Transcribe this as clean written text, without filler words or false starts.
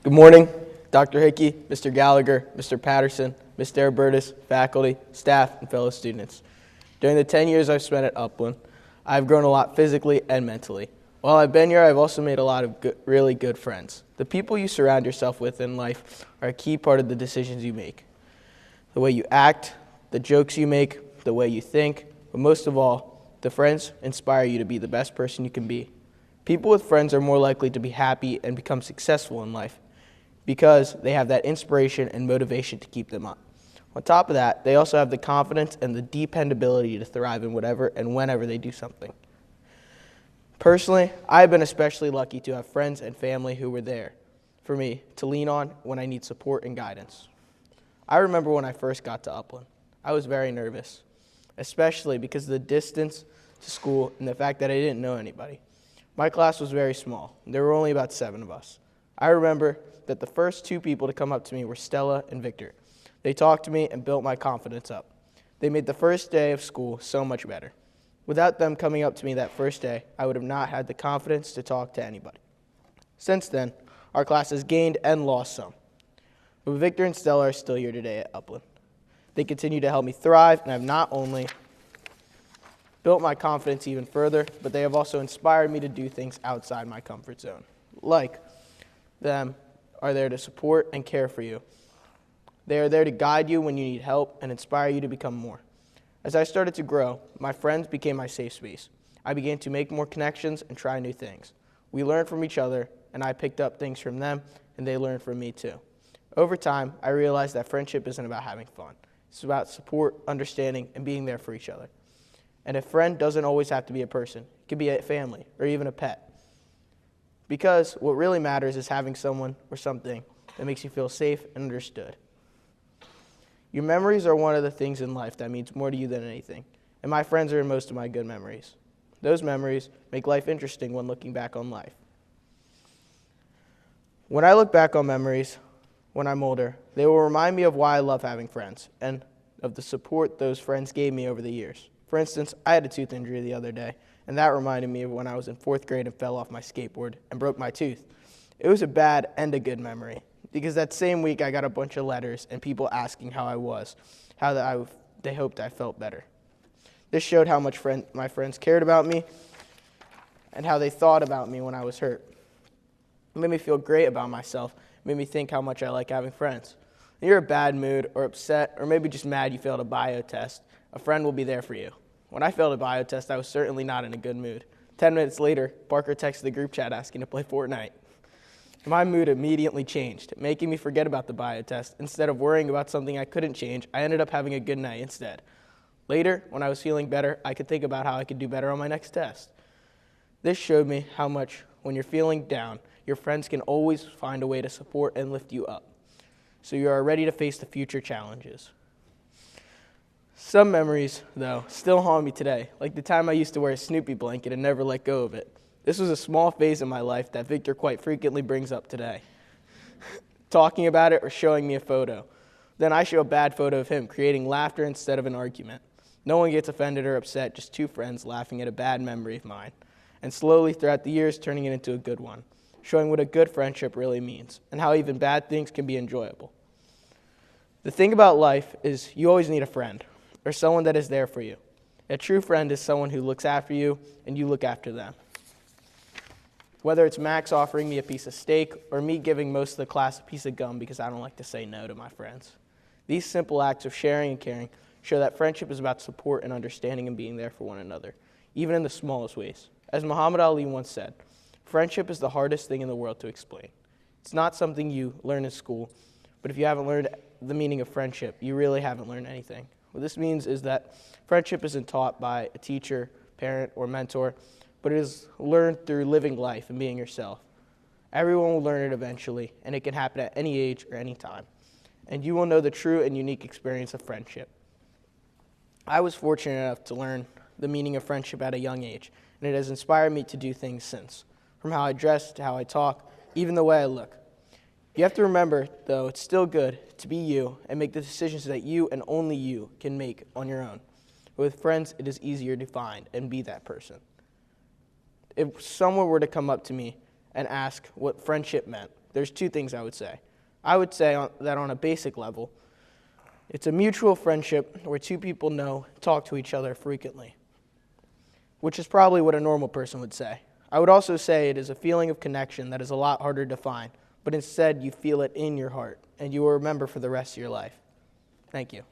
Good morning, Dr. Hickey, Mr. Gallagher, Mr. Patterson, Ms. Darabertis, faculty, staff, and fellow students. During the 10 years I've spent at Upland, I've grown a lot physically and mentally. While I've been here, I've also made a lot of really good friends. The people you surround yourself with in life are a key part of the decisions you make. The way you act, the jokes you make, the way you think, but most of all, the friends inspire you to be the best person you can be. People with friends are more likely to be happy and become successful in life because they have that inspiration and motivation to keep them up. On top of that, they also have the confidence and the dependability to thrive in whatever and whenever they do something. Personally, I've been especially lucky to have friends and family who were there for me to lean on when I need support and guidance. I remember when I first got to Upland, I was very nervous, especially because of the distance to school and the fact that I didn't know anybody. My class was very small. There were only about 7 of us. I remember that the first 2 people to come up to me were Stella and Victor. They talked to me and built my confidence up. They made the first day of school so much better. Without them coming up to me that first day, I would have not had the confidence to talk to anybody. Since then, our class has gained and lost some. But Victor and Stella are still here today at Upland. They continue to help me thrive and have not only built my confidence even further, but they have also inspired me to do things outside my comfort zone. Like them are there to support and care for you. They are there to guide you when you need help and inspire you to become more. As I started to grow, my friends became my safe space. I began to make more connections and try new things. We learned from each other, and I picked up things from them, and they learned from me too. Over time, I realized that friendship isn't about having fun. It's about support, understanding, and being there for each other. And a friend doesn't always have to be a person. It could be a family or even a pet. Because what really matters is having someone or something that makes you feel safe and understood. Your memories are one of the things in life that means more to you than anything. And my friends are in most of my good memories. Those memories make life interesting when looking back on life. When I look back on memories when I'm older, they will remind me of why I love having friends and of the support those friends gave me over the years. For instance, I had a tooth injury the other day, and that reminded me of when I was in 4th grade and fell off my skateboard and broke my tooth. It was a bad and a good memory, because that same week I got a bunch of letters and people asking how I was, they hoped I felt better. This showed how much my friends cared about me and how they thought about me when I was hurt. It made me feel great about myself. It made me think how much I like having friends. When you're in a bad mood or upset or maybe just mad you failed a bio test, a friend will be there for you. When I failed a bio test, I was certainly not in a good mood. 10 minutes later, Parker texted the group chat asking to play Fortnite. My mood immediately changed, making me forget about the bio test. Instead of worrying about something I couldn't change, I ended up having a good night instead. Later, when I was feeling better, I could think about how I could do better on my next test. This showed me how much, when you're feeling down, your friends can always find a way to support and lift you up, so you are ready to face the future challenges. Some memories, though, still haunt me today, like the time I used to wear a Snoopy blanket and never let go of it. This was a small phase in my life that Victor quite frequently brings up today, talking about it or showing me a photo. Then I show a bad photo of him, creating laughter instead of an argument. No one gets offended or upset, just 2 friends laughing at a bad memory of mine, and slowly throughout the years turning it into a good one, showing what a good friendship really means and how even bad things can be enjoyable. The thing about life is you always need a friend, or someone that is there for you. A true friend is someone who looks after you and you look after them. Whether it's Max offering me a piece of steak or me giving most of the class a piece of gum because I don't like to say no to my friends. These simple acts of sharing and caring show that friendship is about support and understanding and being there for one another, even in the smallest ways. As Muhammad Ali once said, friendship is the hardest thing in the world to explain. It's not something you learn in school, but if you haven't learned the meaning of friendship, you really haven't learned anything. What this means is that friendship isn't taught by a teacher, parent, or mentor, but it is learned through living life and being yourself. Everyone will learn it eventually, and it can happen at any age or any time. And you will know the true and unique experience of friendship. I was fortunate enough to learn the meaning of friendship at a young age, and it has inspired me to do things since, from how I dress to how I talk, even the way I look. You have to remember, though, it's still good to be you and make the decisions that you and only you can make on your own. But with friends, it is easier to find and be that person. If someone were to come up to me and ask what friendship meant, there's two things I would say. I would say that on a basic level, it's a mutual friendship where two people talk to each other frequently, which is probably what a normal person would say. I would also say it is a feeling of connection that is a lot harder to find, but instead you feel it in your heart, and you will remember for the rest of your life. Thank you.